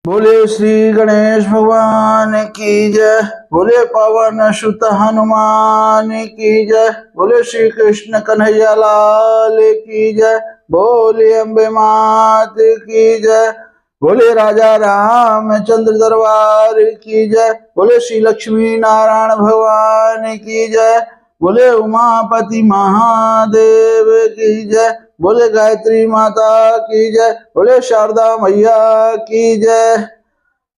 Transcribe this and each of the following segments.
बोले श्री गणेश भगवान की जय। बोले पवन सुत हनुमान की जय। बोले श्री कृष्ण कन्हैया लाल की जय। बोले अम्बे मात की जय। बोले राजा रामचंद्र दरबार की जय। बोले श्री लक्ष्मी नारायण भगवान की जय। बोले उमापति महादेव की जय। बोले गायत्री माता की जय। बोले शारदा मैया की जय।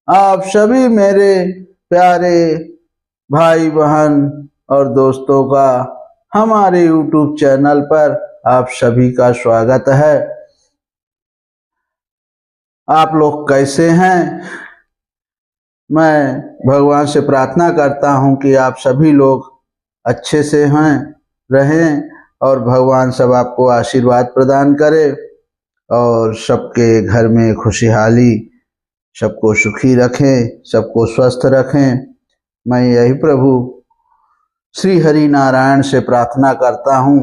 आप सभी मेरे प्यारे भाई बहन और दोस्तों का हमारे YouTube चैनल पर आप सभी का स्वागत है। आप लोग कैसे हैं? मैं भगवान से प्रार्थना करता हूं कि आप सभी लोग अच्छे से रहें और भगवान सब आपको आशीर्वाद प्रदान करे और सबके घर में खुशहाली, सबको सुखी रखें, सबको स्वस्थ रखें। मैं यही प्रभु श्री हरि नारायण से प्रार्थना करता हूँ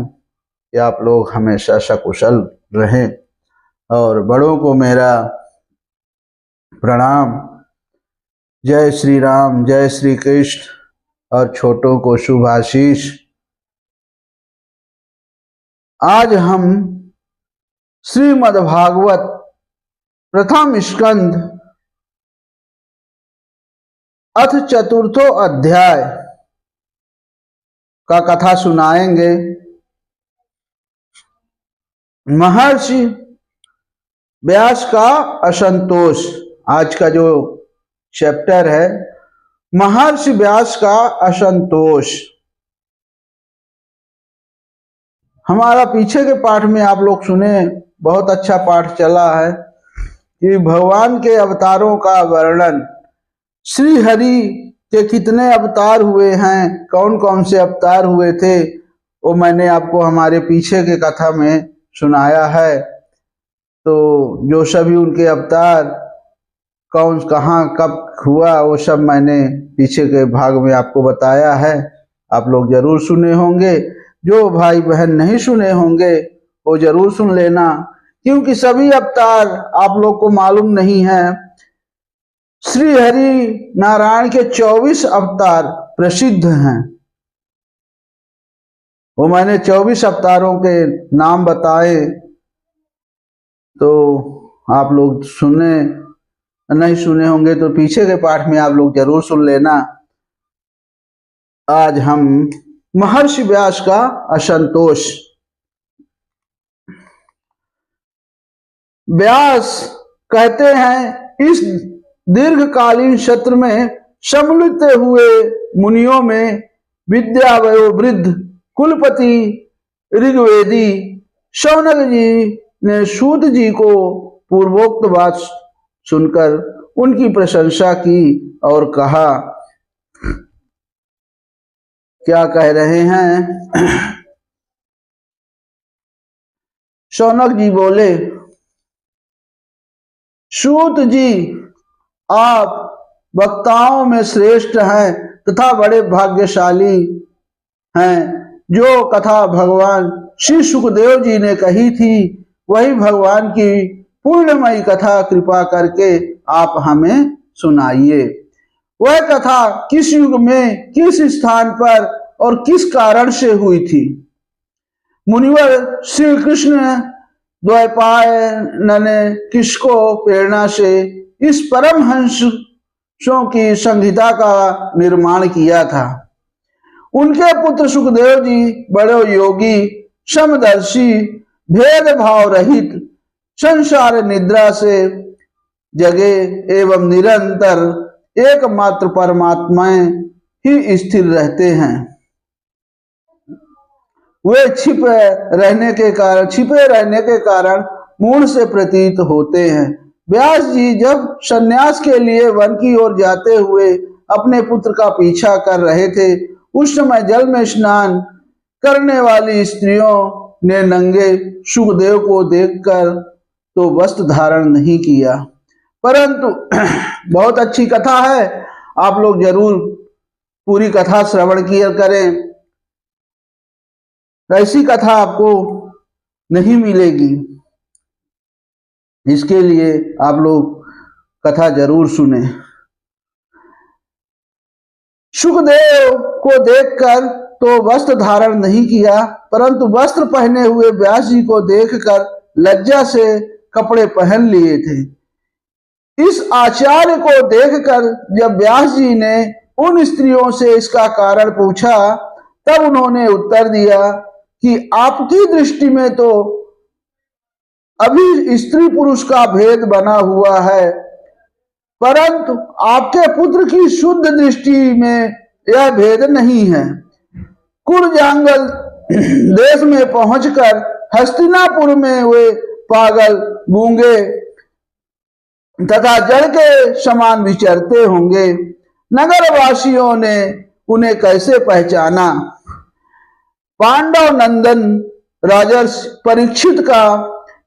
कि आप लोग हमेशा सकुशल रहें। और बड़ों को मेरा प्रणाम। जय श्री राम, जय श्री कृष्ण। और छोटों को शुभ आशीष। आज हम श्रीमद् भागवत प्रथम स्कंद अथ चतुर्थो अध्याय का कथा सुनाएंगे। महर्षि व्यास का असंतोष। आज का जो चैप्टर है महर्षि व्यास का असंतोष। हमारा पीछे के पाठ में आप लोग सुने, बहुत अच्छा पाठ चला है कि भगवान के अवतारों का वर्णन, श्री हरि के कितने अवतार हुए हैं, कौन कौन से अवतार हुए थे, वो मैंने आपको हमारे पीछे के कथा में सुनाया है। तो जो सभी उनके अवतार कौन कहाँ कब हुआ वो सब मैंने पीछे के भाग में आपको बताया है। आप लोग जरूर सुने होंगे। जो भाई बहन नहीं सुने होंगे वो जरूर सुन लेना, क्योंकि सभी अवतार आप लोग को मालूम नहीं है। श्री हरि नारायण के 24 अवतार प्रसिद्ध हैं। वो मैंने 24 अवतारों के नाम बताए, तो आप लोग सुने नहीं सुने होंगे तो पीछे के पाठ में आप लोग जरूर सुन लेना। आज हम महर्षि व्यास का असंतोष। व्यास कहते हैं, इस दीर्घकालीन सत्र में सम्मिलित हुए मुनियों में विद्या वयोवृद्ध कुलपति ऋग्वेदी शौनक जी ने सूत जी को पूर्वोक्त बात सुनकर उनकी प्रशंसा की और कहा। क्या कह रहे हैं? शौनक जी बोले, सूत जी, आप वक्ताओं में श्रेष्ठ हैं तथा बड़े भाग्यशाली हैं। जो कथा भगवान श्री सुखदेव जी ने कही थी वही भगवान की पूर्णमयी कथा कृपा करके आप हमें सुनाइए। वह कथा किस युग में, किस स्थान पर और किस कारण से हुई थी? मुनिवर श्री कृष्ण द्वैपायन ने किसको प्रेरणा से इस परमहंसों की संहिता का निर्माण किया था? उनके पुत्र सुखदेव जी बड़े योगी, समदर्शी, भेदभाव रहित, संसार निद्रा से जगे एवं निरंतर एकमात्र परमात्मा ही स्थिर रहते हैं। वे छिपे रहने के कारण मूढ़ से प्रतीत होते हैं। व्यास जी जब सन्यास के लिए वन की ओर जाते हुए अपने पुत्र का पीछा कर रहे थे, उस समय जल में स्नान करने वाली स्त्रियों ने नंगे सुखदेव को देखकर तो वस्त्र धारण नहीं किया, परंतु बहुत अच्छी कथा है, आप लोग जरूर पूरी कथा श्रवण किया करें। ऐसी कथा आपको नहीं मिलेगी। इसके लिए आप लोग कथा जरूर सुने। सुखदेव को देखकर तो वस्त्र धारण नहीं किया, परंतु वस्त्र पहने हुए व्यास जी को देखकर लज्जा से कपड़े पहन लिए थे। इस आचार्य को देखकर जब व्यास जी ने उन स्त्रियों से इसका कारण पूछा, तब उन्होंने उत्तर दिया कि आपकी दृष्टि में तो अभी स्त्री पुरुष का भेद बना हुआ है, परंतु आपके पुत्र की शुद्ध दृष्टि में यह भेद नहीं है। कुरजांगल देश में पहुंचकर हस्तिनापुर में वे पागल, गूंगे तथा जड़ के समान विचरते होंगे। नगर वासियों ने उन्हें कैसे पहचाना? पांडव नंदन राजर्षि परीक्षित का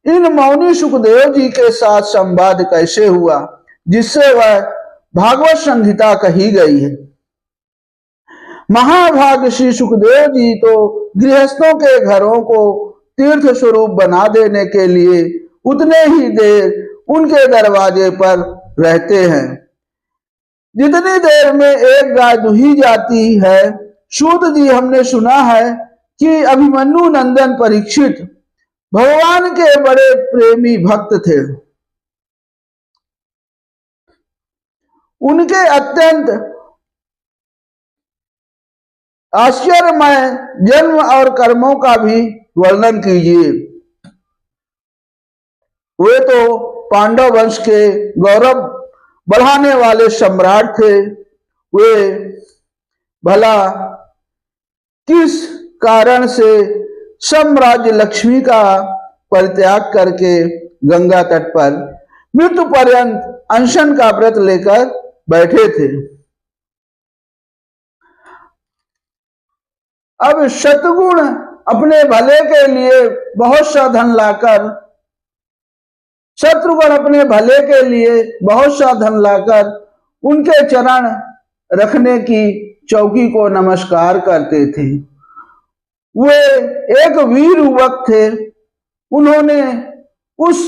इन मौनी सुखदेव जी के साथ संवाद कैसे हुआ, जिससे वह भागवत संहिता कही गई है। महाभाग श्री सुखदेव जी तो गृहस्थों के घरों को तीर्थ स्वरूप बना देने के लिए उतने ही देर उनके दरवाजे पर रहते हैं जितनी देर में एक गाय दुही जाती है। सूत जी, हमने सुना है कि अभिमन्यु नंदन परीक्षित भगवान के बड़े प्रेमी भक्त थे। उनके अत्यंत आश्चर्यमय जन्म और कर्मों का भी वर्णन कीजिए। वे तो पांडव वंश के गौरव बढ़ाने वाले सम्राट थे। वे भला किस कारण से साम्राज्य लक्ष्मी का परित्याग करके गंगा तट पर मृत्यु पर्यंत अनशन का व्रत लेकर बैठे थे? अब शत्रुघ्न अपने भले के लिए बहुत सा धन लाकर उनके चरण रखने की चौकी को नमस्कार करते थे। वे एक वीर युवक थे। उन्होंने उस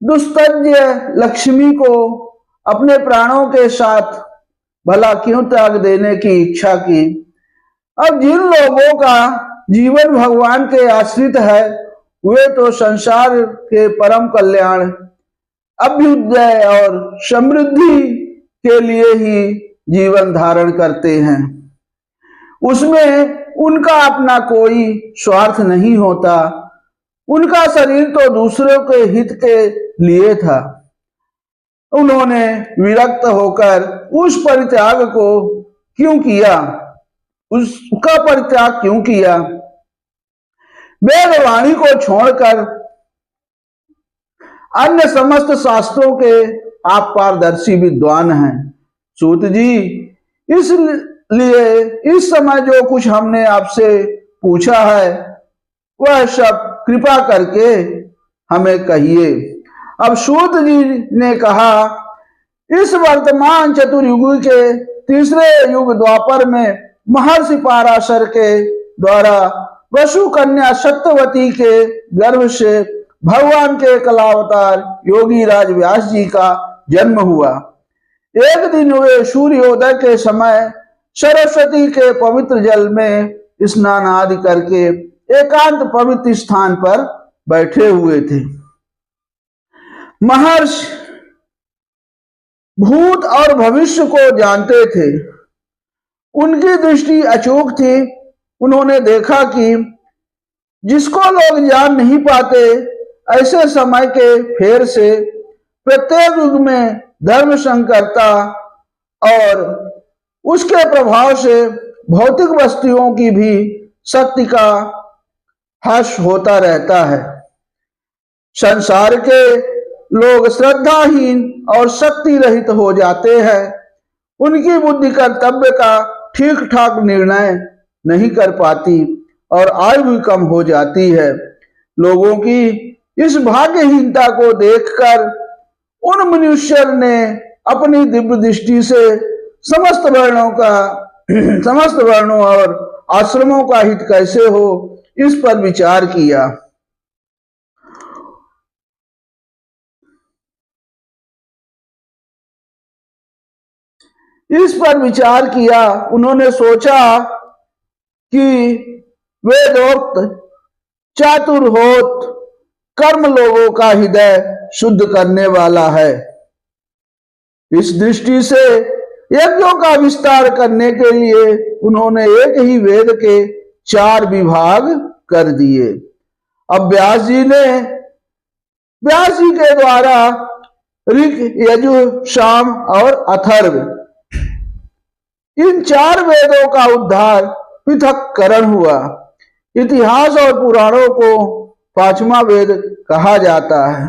दुस्तज्य लक्ष्मी को अपने प्राणों के साथ भला क्यों त्याग देने की इच्छा की? अब जिन लोगों का जीवन भगवान के आश्रित है, वे तो संसार के परम कल्याण, अभ्युदय और समृद्धि के लिए ही जीवन धारण करते हैं। उसमें उनका अपना कोई स्वार्थ नहीं होता। उनका शरीर तो दूसरों के हित के लिए था। उन्होंने विरक्त होकर उस परित्याग को क्यों किया? उसका परित्याग क्यों किया? वेदवाणी को छोड़कर अन्य समस्त शास्त्रों के आप पारदर्शी विद्वान हैं। सूत जी, इसलिए इस समय जो कुछ हमने आपसे पूछा है वह सब कृपा करके हमें कहिए। अब सूत जी ने कहा, इस वर्तमान चतुर्युग के तीसरे युग द्वापर में महर्षि पाराशर के द्वारा वसु कन्या सत्यवती के गर्भ से भगवान के कलावतार योगी राज व्यास जी का जन्म हुआ। एक दिन वे सूर्योदय के समय सरस्वती के पवित्र जल में स्नान आदि करके एकांत पवित्र स्थान पर बैठे हुए थे। महर्षि भूत और भविष्य को जानते थे। उनकी दृष्टि अचूक थी। उन्होंने देखा कि जिसको लोग जान नहीं पाते, ऐसे समय के फेर से प्रत्येक युग में धर्म संकरता और उसके प्रभाव से भौतिक वस्तुओं की भी शक्ति का ह्रास होता रहता है। संसार के लोग श्रद्धाहीन और शक्ति रहित हो जाते हैं। उनकी बुद्धि कर्तव्य का ठीक ठाक निर्णय नहीं कर पाती और आयु भी कम हो जाती है। लोगों की इस भाग्यहीनता को देखकर उन मनुष्य ने अपनी दिव्य दृष्टि से समस्त वर्णों और आश्रमों का हित कैसे हो, इस पर विचार किया। इस पर विचार किया। उन्होंने सोचा कि वेदोक्त चातुर्होत कर्म लोगों का हृदय शुद्ध करने वाला है। इस दृष्टि से यज्ञों का विस्तार करने के लिए उन्होंने एक ही वेद के 4 विभाग कर दिए। अब व्यास जी के द्वारा ऋग, यजुः, साम और अथर्व इन 4 वेदों का उद्धार पृथक्करण हुआ। इतिहास और पुराणों को 5वां वेद कहा जाता है।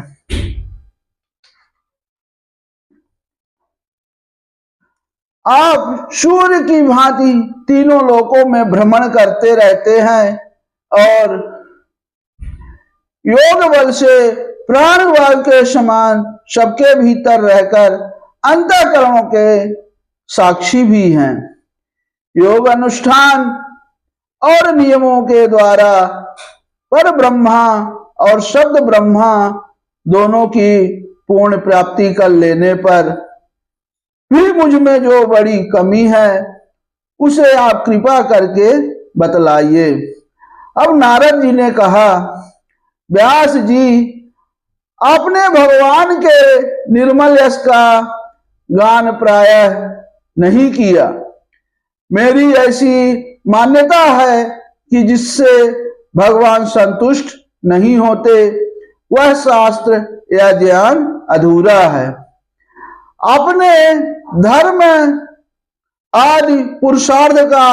आप सूर्य की भांति तीनों लोकों में भ्रमण करते रहते हैं और योग बल से प्राण बल के समान सबके भीतर रहकर अंतःकरणों के साक्षी भी हैं। योग अनुष्ठान और नियमों के द्वारा पर ब्रह्मा और शब्द ब्रह्मा दोनों की पूर्ण प्राप्ति कर लेने पर भी मुझ में जो बड़ी कमी है उसे आप कृपा करके बतलाइए। अब नारद जी ने कहा, व्यास जी, आपने भगवान के निर्मल यश का गान प्रायः नहीं किया। मेरी ऐसी मान्यता है कि जिससे भगवान संतुष्ट नहीं होते वह शास्त्र या ज्ञान अधूरा है। आपने धर्म आदि पुरुषार्थ का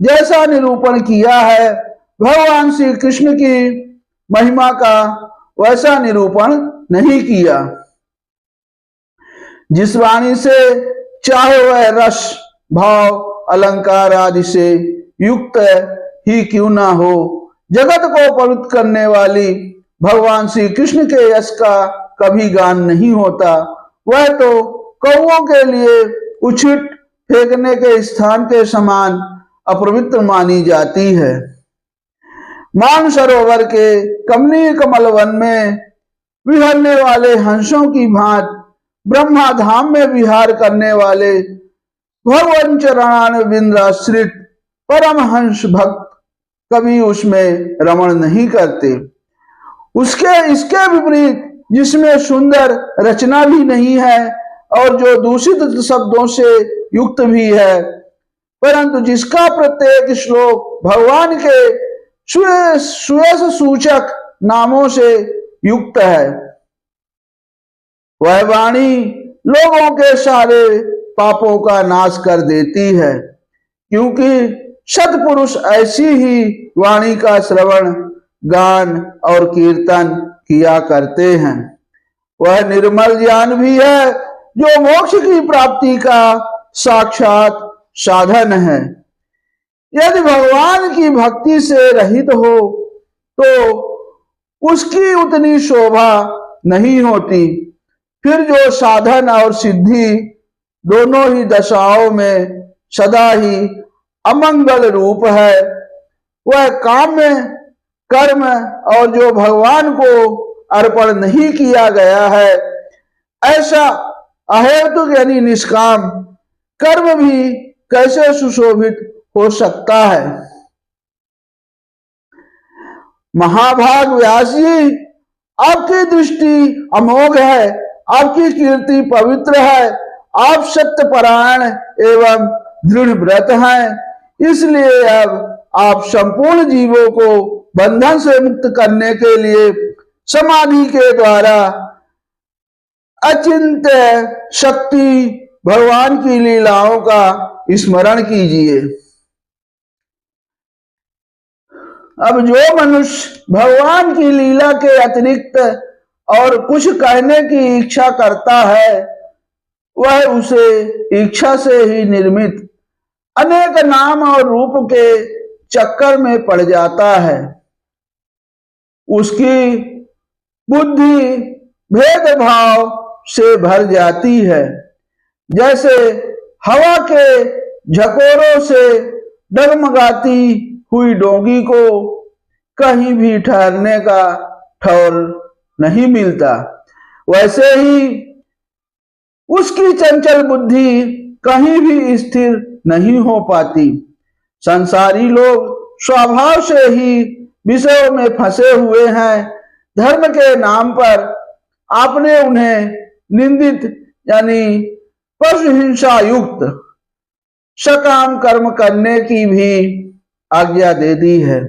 जैसा निरूपण किया है, भगवान श्री कृष्ण की महिमा का वैसा निरूपण नहीं किया। जिस वाणी से चाहे वह रस, भाव, अलंकार आदि से युक्त ही क्यों ना हो, जगत को पवित्र करने वाली भगवान श्री कृष्ण के यश का कभी गान नहीं होता। वह तो कौओं के लिए उछिट फेंकने के स्थान के समान अपवित्र मानी जाती है। मानसरोवर के कमनीय कमल वन में विहरने वाले हंसों की भांति ब्रह्मा धाम में विहार करने वाले भगवान चरणारविंदाश्रित परम हंस भक्त कभी उसमें रमण नहीं करते। इसके विपरीत जिसमें सुंदर रचना भी नहीं है और जो दूषित शब्दों से युक्त भी है, परंतु जिसका प्रत्येक श्लोक भगवान के सुयश सूचक नामों से युक्त है, वह वाणी लोगों के सारे पापों का नाश कर देती है। क्योंकि सत्पुरुष ऐसी ही वाणी का श्रवण, गान और कीर्तन किया करते हैं। वह निर्मल ज्ञान भी है जो मोक्ष की प्राप्ति का साक्षात साधन है। यदि भगवान की भक्ति से रहित हो तो उसकी उतनी शोभा नहीं होती। फिर जो साधन और सिद्धि दोनों ही दशाओं में सदा ही अमंगल रूप है, वह काम्य कर्म और जो भगवान को अर्पण नहीं किया गया है, ऐसा अहेतुक यानी निष्काम कर्म भी कैसे सुशोभित हो सकता है। महाभाग व्यास जी, आपकी दृष्टि अमोघ है, आपकी कीर्ति पवित्र है, आप सत्यपरायण एवं दृढ़ व्रत हैं। इसलिए अब आप संपूर्ण जीवों को बंधन से मुक्त करने के लिए समाधि के द्वारा अचिंत्य शक्ति भगवान की लीलाओं का स्मरण कीजिए। अब जो मनुष्य भगवान की लीला के अतिरिक्त और कुछ कहने की इच्छा करता है, वह उसे इच्छा से ही निर्मित अनेक नाम और रूप के चक्कर में पड़ जाता है। उसकी बुद्धि भेदभाव से भर जाती है। जैसे हवा के झकोरों से डगमगाती हुई डोंगी को कहीं भी ठहरने का ठौर नहीं मिलता, वैसे ही उसकी चंचल बुद्धि कहीं भी स्थिर नहीं हो पाती। संसारी लोग स्वभाव से ही विषयों में फंसे हुए हैं। धर्म के नाम पर आपने उन्हें निंदित यानी पशु हिंसा युक्त सकाम कर्म करने की भी आज्ञा दे दी है।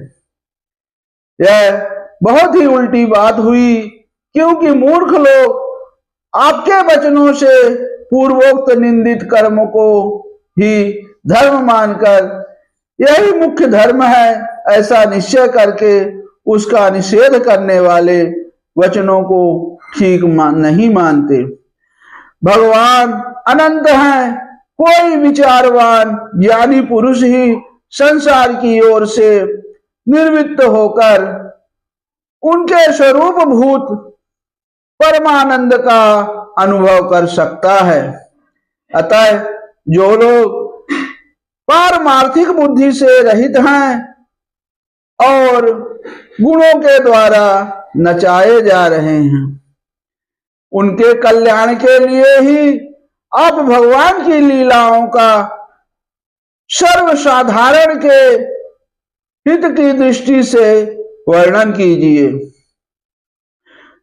यह बहुत ही उल्टी बात हुई, क्योंकि मूर्ख लोग आपके वचनों से पूर्वोक्त निंदित कर्म को ही धर्म मानकर यही मुख्य धर्म है ऐसा निश्चय करके उसका निषेध करने वाले वचनों को ठीक नहीं मानते। भगवान अनंत हैं। कोई विचारवान ज्ञानी पुरुष ही संसार की ओर से निर्वृत्त होकर उनके स्वरूप भूत परमानंद का अनुभव कर सकता है। अतः जो लोग पारमार्थिक बुद्धि से रहित हैं और गुणों के द्वारा नचाए जा रहे हैं, उनके कल्याण के लिए ही आप भगवान की लीलाओं का सर्वसाधारण के हित की दृष्टि से वर्णन कीजिए।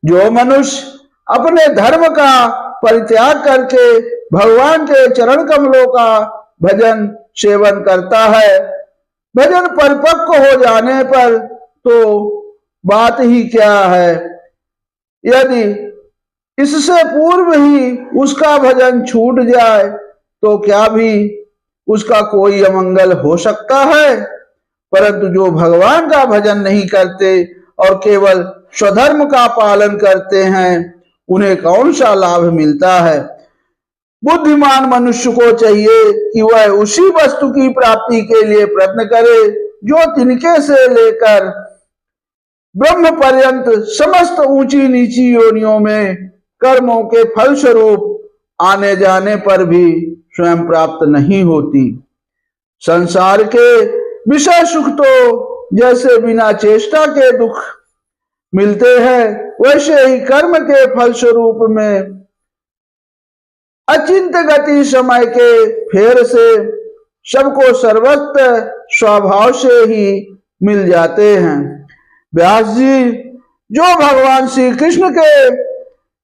जो मनुष्य अपने धर्म का परित्याग करके भगवान के चरण कमलों का भजन सेवन करता है, भजन परिपक्व हो जाने पर तो बात ही क्या है। यदि इससे पूर्व ही उसका भजन छूट जाए तो क्या भी उसका कोई अमंगल हो सकता है। परंतु जो भगवान का भजन नहीं करते और केवल स्वधर्म का पालन करते हैं, उन्हें कौन सा लाभ मिलता है। बुद्धिमान मनुष्य को चाहिए कि वह उसी वस्तु की प्राप्ति के लिए प्रयत्न करे जो तिनके से लेकर ब्रह्म पर्यंत समस्त ऊंची नीची योनियों में कर्मों के फलस्वरूप आने जाने पर भी स्वयं प्राप्त नहीं होती। संसार के विषय सुख तो जैसे बिना चेष्टा के दुख मिलते हैं, वैसे ही कर्म के फलस्वरूप में अचिंत गति समय के फेर से सबको सर्वत्र स्वभाव से ही मिल जाते हैं। व्यास जी जो भगवान श्री कृष्ण के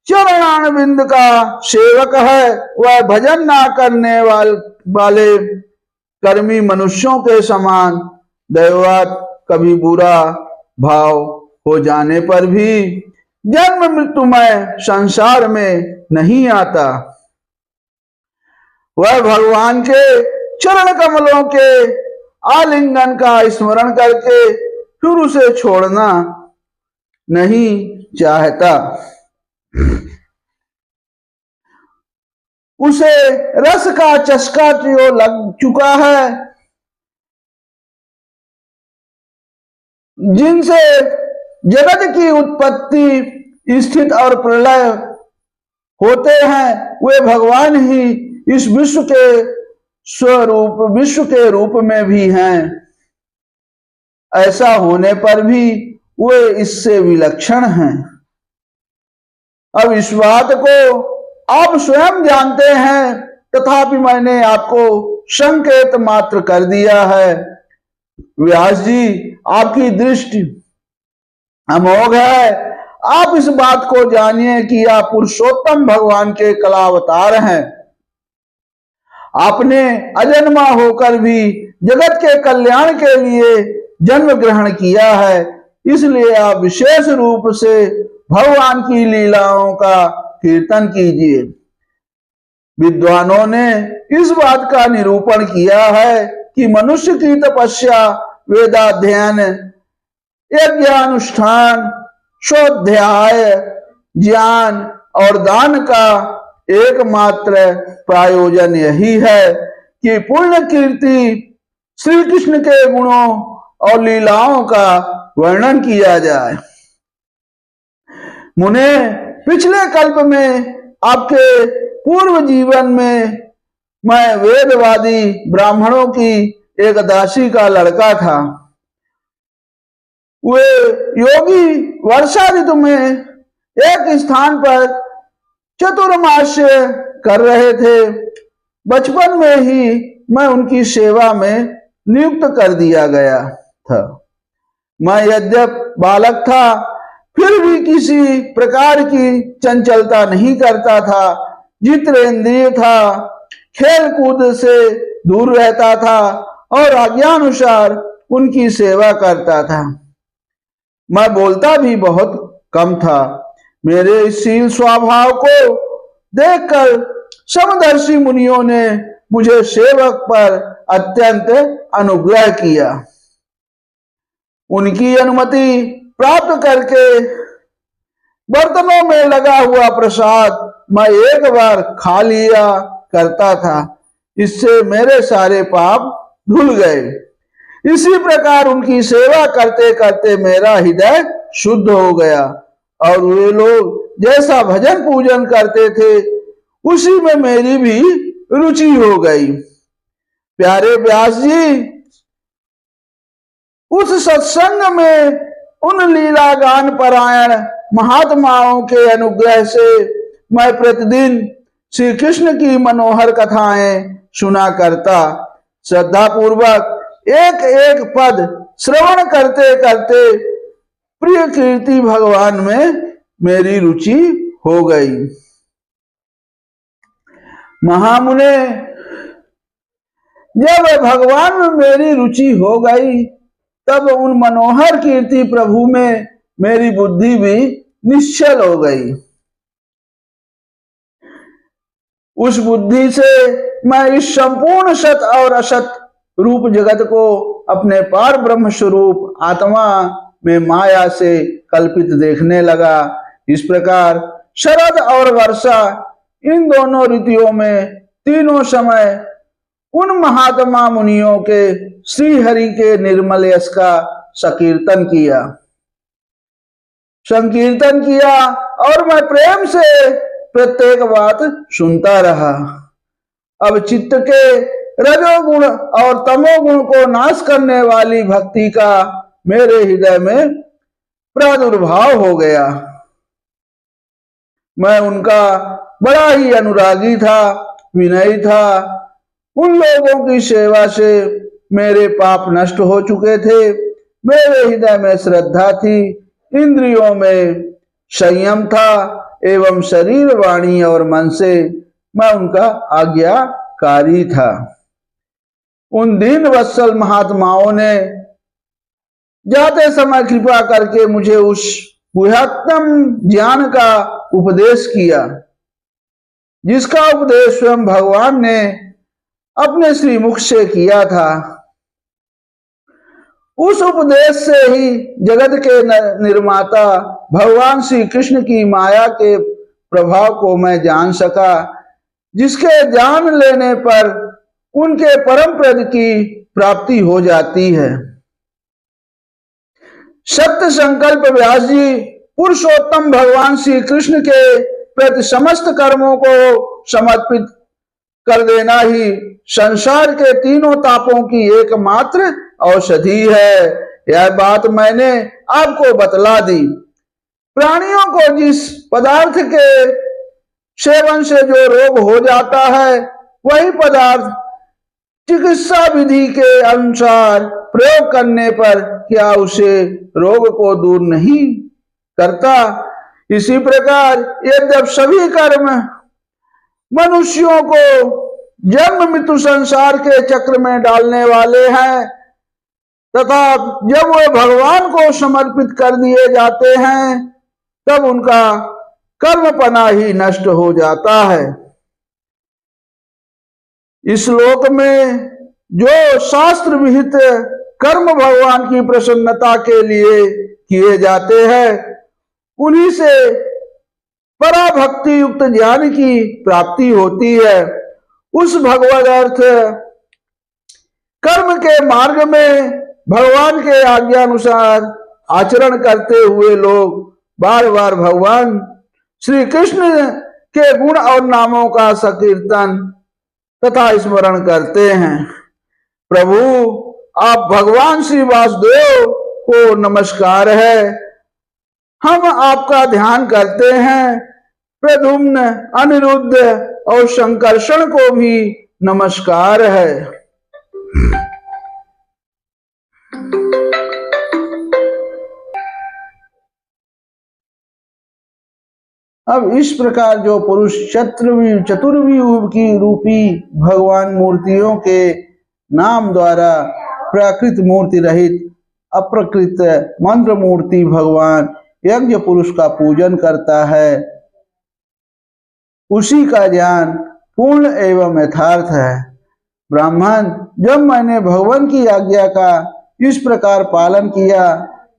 चरणारविंद का सेवक है, वह भजन ना करने वाले कर्मी मनुष्यों के समान दैवात कभी बुरा भाव हो जाने पर भी जन्म मृत्युमय संसार में नहीं आता। वह भगवान के चरण कमलों के आलिंगन का स्मरण करके फिर उसे छोड़ना नहीं चाहता। उसे रस का चस्का जो लग चुका है, जिनसे जगत की उत्पत्ति स्थित और प्रलय होते हैं, वे भगवान ही इस विश्व के रूप में भी हैं। ऐसा होने पर भी वे इससे विलक्षण हैं। अब इस बात को आप स्वयं जानते हैं, तथापि मैंने आपको संकेत मात्र कर दिया है। व्यास जी आपकी दृष्टि अमोघ है। आप इस बात को जानिए कि आप पुरुषोत्तम भगवान के कलावतार हैं। आपने अजन्मा होकर भी जगत के कल्याण के लिए जन्म ग्रहण किया है, इसलिए आप विशेष रूप से भगवान की लीलाओं का कीर्तन कीजिए। विद्वानों ने इस बात का निरूपण किया है कि मनुष्य की तपस्या, वेदाध्ययन, यज्ञानुष्ठान, स्वाध्याय, ज्ञान और दान का एकमात्र प्रयोजन यही है कि पुण्य कीर्ति श्री कृष्ण के गुणों और लीलाओं का वर्णन किया जाए। मुने, पिछले कल्प में आपके पूर्व जीवन में मैं वेदवादी ब्राह्मणों की एक दासी का लड़का था। वे योगी वर्षा ऋतु में एक स्थान पर चतुर्मास्य कर रहे थे। बचपन में ही मैं उनकी सेवा में नियुक्त कर दिया गया था। मैं यद्यप बालक था, फिर भी किसी प्रकार की चंचलता नहीं करता था, जितेंद्रिय था, खेल कूद से दूर रहता था और आज्ञानुसार उनकी सेवा करता था। मैं बोलता भी बहुत कम था। मेरे इस शील स्वभाव को देखकर समदर्शी मुनियों ने मुझे सेवक पर अत्यंत अनुग्रह किया। उनकी अनुमति प्राप्त करके बर्तनों में लगा हुआ प्रसाद मैं एक बार खा लिया करता था। इससे मेरे सारे पाप धुल गए। इसी प्रकार उनकी सेवा करते करते मेरा हृदय शुद्ध हो गया और वे लोग जैसा भजन पूजन करते थे उसी में मेरी भी रुचि हो गई। प्यारे व्यास जी, उस सत्संग में उन लीला गान परायण महात्माओं के अनुग्रह से मैं प्रतिदिन श्री कृष्ण की मनोहर कथाएं सुना करता। श्रद्धा पूर्वक एक एक पद श्रवण करते करते प्रिय कीर्ति भगवान में मेरी रुचि हो गई। महामुने, जब भगवान में मेरी रुचि हो गई तब उन मनोहर कीर्ति प्रभु में मेरी बुद्धि भी निश्चल हो गई। उस बुद्धि से मैं इस संपूर्ण सत और असत रूप जगत को अपने पार ब्रह्म स्वरूप आत्मा में माया से कल्पित देखने लगा। इस प्रकार शरद और वर्षा, इन दोनों ऋतुओं में तीनों समय उन महात्मा मुनियों के श्री हरि के निर्मल यश का संकीर्तन किया और मैं प्रेम से प्रत्येक बात सुनता रहा। अब चित्त के रजोगुण और तमोगुण को नाश करने वाली भक्ति का मेरे हृदय में प्रादुर्भाव हो गया। मैं उनका बड़ा ही अनुरागी था, विनयी था। उन लोगों की सेवा से मेरे पाप नष्ट हो चुके थे। मेरे हृदय में श्रद्धा थी, इंद्रियों में संयम था एवं शरीर, वाणी और मन से मैं उनका आज्ञाकारी था। उन दीन वत्सल महात्माओं ने जाते समय कृपा करके मुझे उस गुह्यतम ज्ञान का उपदेश किया, जिसका उपदेश स्वयं भगवान ने अपने श्री मुख से किया था। उस उपदेश से ही जगत के निर्माता भगवान श्री कृष्ण की माया के प्रभाव को मैं जान सका, जिसके जान लेने पर उनके परम पद की प्राप्ति हो जाती है। सत्य संकल्प व्यास जी, पुरुषोत्तम भगवान श्री कृष्ण के प्रति समस्त कर्मों को समर्पित कर देना ही संसार के तीनों तापों की एकमात्र औषधि है। यह बात मैंने आपको बतला दी। प्राणियों को जिस पदार्थ के सेवन से जो रोग हो जाता है, वही पदार्थ चिकित्सा विधि के अनुसार प्रयोग करने पर क्या उसे रोग को दूर नहीं करता। इसी प्रकार यद्यपि सभी कर्म मनुष्यों को जन्म मृत्यु संसार के चक्र में डालने वाले हैं, तथा जब वे भगवान को समर्पित कर दिए जाते हैं तब उनका कर्मपना ही नष्ट हो जाता है। इस लोक में जो शास्त्र विहित कर्म भगवान की प्रसन्नता के लिए किए जाते हैं, उन्हीं से पराभक्ति युक्त ज्ञान की प्राप्ति होती है। उस भगवद अर्थ कर्म के मार्ग में भगवान के आज्ञानुसार आचरण करते हुए लोग बार बार भगवान श्री कृष्ण के गुण और नामों का संकीर्तन तथा स्मरण करते हैं। प्रभु, आप भगवान श्री वासुदेव को नमस्कार है। हम आपका ध्यान करते हैं। प्रद्युम्न, अनिरुद्ध और संकर्षण को भी नमस्कार है। अब इस प्रकार जो पुरुष चतुर्व्यूह की रूपी भगवान मूर्तियों के नाम द्वारा प्राकृत मूर्ति रहित अप्रकृत मंत्र मूर्ति भगवान यज्ञ पुरुष का पूजन करता है, उसी का ज्ञान पूर्ण एवं यथार्थ है। ब्राह्मण, जब मैंने भगवान की आज्ञा का इस प्रकार पालन किया,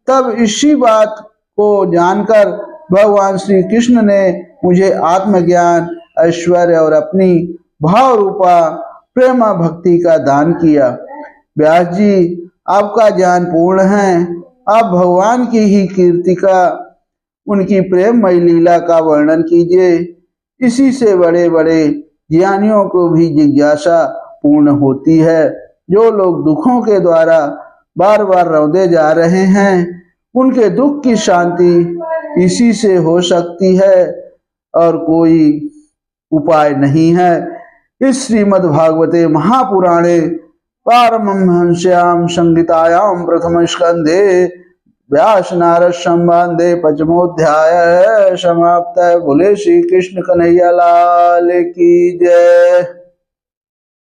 तब इसी बात को जानकर भगवान श्री कृष्ण ने मुझे आत्मज्ञान, ऐश्वर्य और अपनी भाव रूपा प्रेम भक्ति का दान किया। व्यास जी, आपका ज्ञान पूर्ण है। आप भगवान की ही कीर्ति का, उनकी प्रेममयी लीला का वर्णन कीजिए। इसी से बड़े बड़े ज्ञानियों को भी जिज्ञासा पूर्ण होती है। जो लोग दुखों के द्वारा बार बार रौंदे जा रहे हैं, उनके दुख की शांति इसी से हो सकती है और कोई उपाय नहीं है। इस श्रीमद् भागवते महापुराणे पारमहंस्याम संहितायां प्रथम स्कंधे व्यास नारद संवादे पंचमोध्याय समाप्त। बोले श्री कृष्ण कन्हैया लाल की जय।